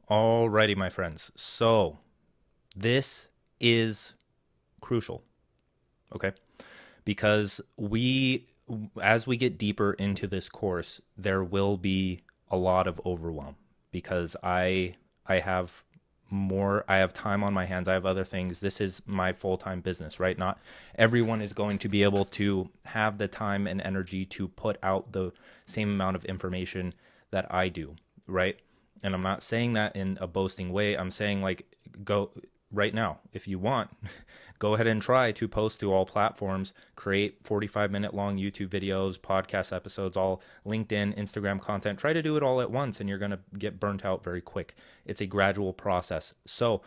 Alrighty, my friends. So this is crucial, okay? Because as we get deeper into this course, there will be a lot of overwhelm because I have I have time on my hands. I have other things. This is my full-time business, right? Not everyone is going to be able to have the time and energy to put out the same amount of information that I do, right? And I'm not saying that in a boasting way. I'm saying like go right now if you want. Go ahead and try to post to all platforms, create 45-minute long YouTube videos, podcast episodes, all LinkedIn, Instagram content. Try to do it all at once and you're going to get burnt out very quick. It's a gradual process. So,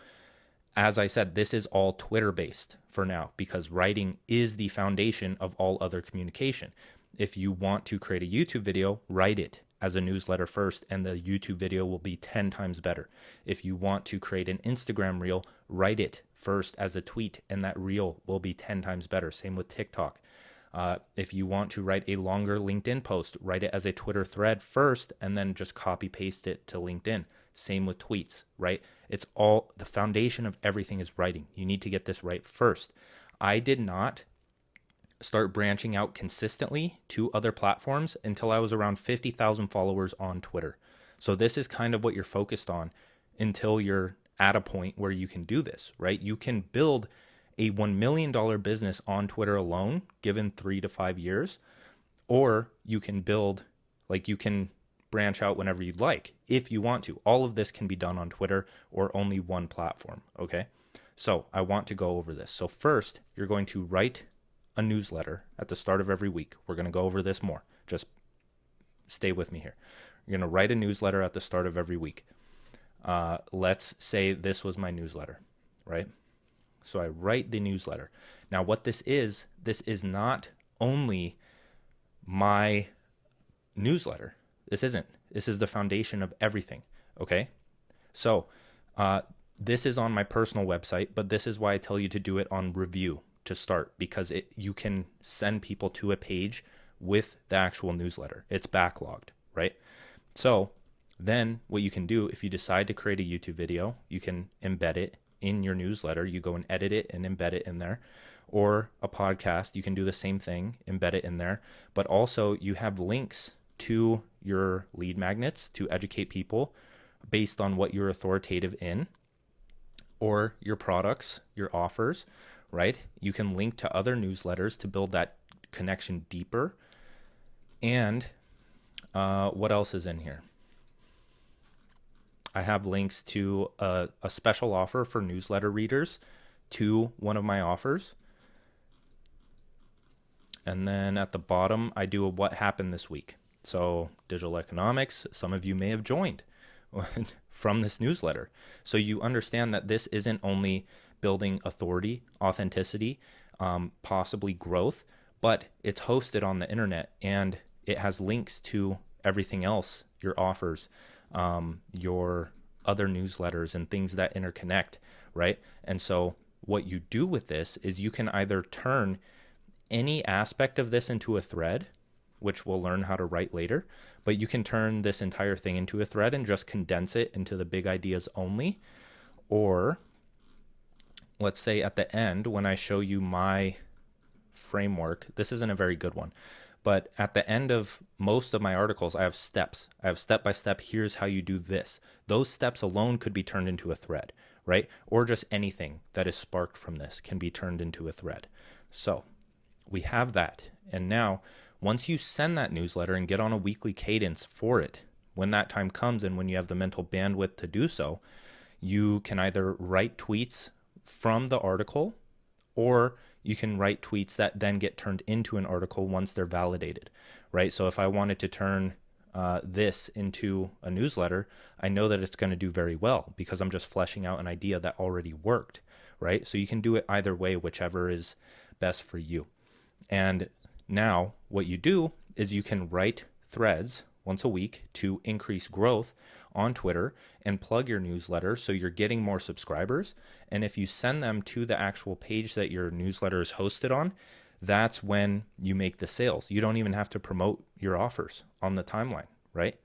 as I said, this is all Twitter based for now because writing is the foundation of all other communication. If you want to create a YouTube video, write it as a newsletter first, and the YouTube video will be 10 times better. If you want to create an Instagram reel, write it first as a tweet, and that reel will be 10 times better. Same with TikTok. If you want to write a longer LinkedIn post, write it as a Twitter thread first and then just copy paste it to LinkedIn. Same with tweets, right? It's all the foundation of everything is writing. You need to get this right first. I did not start branching out consistently to other platforms until I was around 50,000 followers on Twitter. So this is kind of what you're focused on until you're at a point where you can do this, right? You can build a $1 million business on Twitter alone, given 3 to 5 years, or you can you can branch out whenever you'd like, if you want to. All of this can be done on Twitter or only one platform, okay? So I want to go over this. So first, you're going to write a newsletter at the start of every week. We're going to go over this more. Just stay with me here. You're going to write a newsletter at the start of every week. Let's say this was my newsletter, right? So I write the newsletter. Now, what this is not only my newsletter. This isn't. This is the foundation of everything, okay? So this is on my personal website, but this is why I tell you to do it on review to start, because you can send people to a page with the actual newsletter. It's backlogged, right? So then what you can do, if you decide to create a YouTube video, you can embed it in your newsletter. You go and edit it and embed it in there. Or a podcast, you can do the same thing, embed it in there. But also you have links to your lead magnets to educate people based on what you're authoritative in, or your products, your offers, right? You can link to other newsletters to build that connection deeper. And what else is in here? I have links to a special offer for newsletter readers to one of my offers. And then at the bottom, I do a what happened this week. So digital economics, some of you may have joined from this newsletter. So you understand that this isn't only building authority, authenticity, possibly growth, but it's hosted on the internet and it has links to everything else, your offers, your other newsletters and things that interconnect, right? And so what you do with this is you can either turn any aspect of this into a thread, which we'll learn how to write later, but you can turn this entire thing into a thread and just condense it into the big ideas only. Or let's say at the end, when I show you my framework, this isn't a very good one, but at the end of most of my articles, I have steps. I have step by step, here's how you do this. Those steps alone could be turned into a thread, right? Or just anything that is sparked from this can be turned into a thread. So we have that. And now, once you send that newsletter and get on a weekly cadence for it, when that time comes and when you have the mental bandwidth to do so, you can either write tweets from the article, or you can write tweets that then get turned into an article once they're validated, right? So if I wanted to turn this into a newsletter, I know that it's going to do very well because I'm just fleshing out an idea that already worked, right? So you can do it either way, whichever is best for you. And now what you do is you can write threads once a week to increase growth on Twitter and plug your newsletter so you're getting more subscribers. And if you send them to the actual page that your newsletter is hosted on, that's when you make the sales. You don't even have to promote your offers on the timeline, right?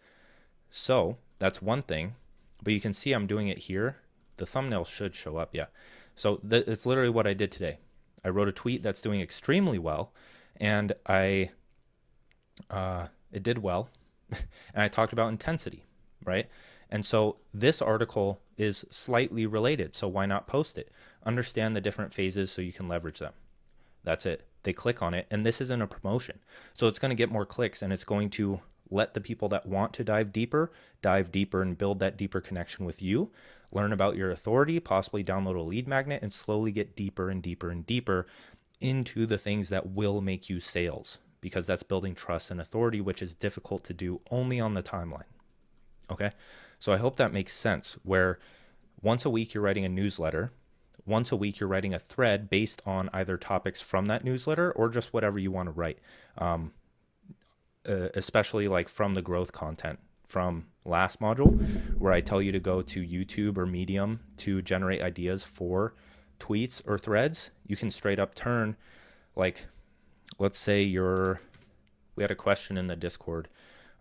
So that's one thing. but you can see I'm doing it here. The thumbnail should show up. Yeah. So it's literally what I did today. I wrote a tweet that's doing extremely well, and it did well. And I talked about intensity, right? And so this article is slightly related. So why not post it? Understand the different phases so you can leverage them. That's it. They click on it, and this isn't a promotion. So it's going to get more clicks, and it's going to let the people that want to dive deeper and build that deeper connection with you, learn about your authority, possibly download a lead magnet, and slowly get deeper and deeper and deeper into the things that will make you sales, because that's building trust and authority, which is difficult to do only on the timeline. Okay. So I hope that makes sense, where once a week you're writing a newsletter. Once a week, you're writing a thread based on either topics from that newsletter or just whatever you want to write, especially like from the growth content from last module, where I tell you to go to YouTube or Medium to generate ideas for tweets or threads. You can straight up turn, like, let's say we had a question in the Discord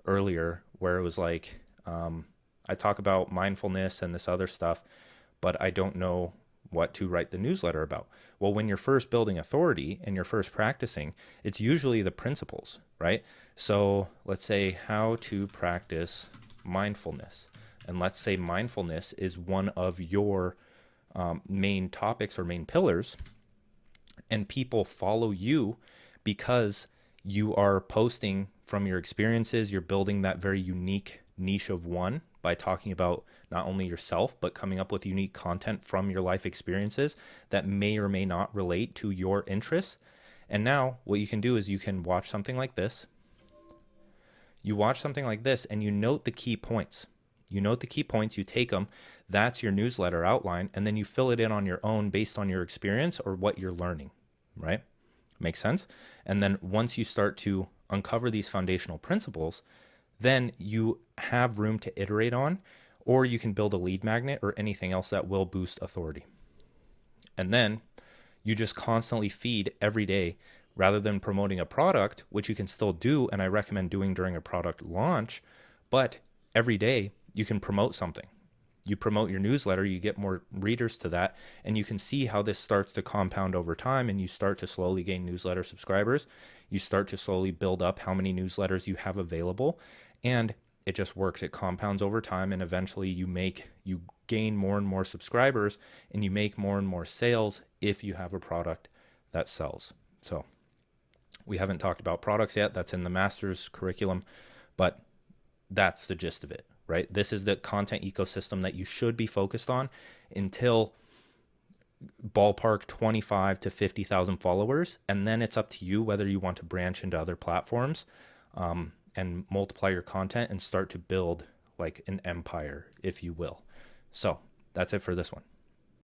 earlier where it was like, I talk about mindfulness and this other stuff, but I don't know what to write the newsletter about. Well, when you're first building authority and you're first practicing, it's usually the principles, right? So let's say how to practice mindfulness. And let's say mindfulness is one of your main topics or main pillars, and people follow you because you are posting from your experiences. You're building that very unique niche of one by talking about not only yourself, but coming up with unique content from your life experiences that may or may not relate to your interests. And now what you can do is you can watch something like this. You watch something like this and you note the key points. You note the key points, you take them. That's your newsletter outline. And then you fill it in on your own based on your experience or what you're learning, right? Makes sense? And then once you start to uncover these foundational principles, then you have room to iterate on, or you can build a lead magnet or anything else that will boost authority. And then you just constantly feed every day rather than promoting a product, which you can still do, and I recommend doing during a product launch, but every day you can promote something. You promote your newsletter, you get more readers to that, and you can see how this starts to compound over time, and you start to slowly gain newsletter subscribers. You start to slowly build up how many newsletters you have available, and it just works. It compounds over time, and eventually you gain more and more subscribers, and you make more and more sales if you have a product that sells. So we haven't talked about products yet. That's in the master's curriculum, but that's the gist of it, right? This is the content ecosystem that you should be focused on until ballpark 25 to 50,000 followers. And then it's up to you whether you want to branch into other platforms and multiply your content and start to build like an empire, if you will. So that's it for this one.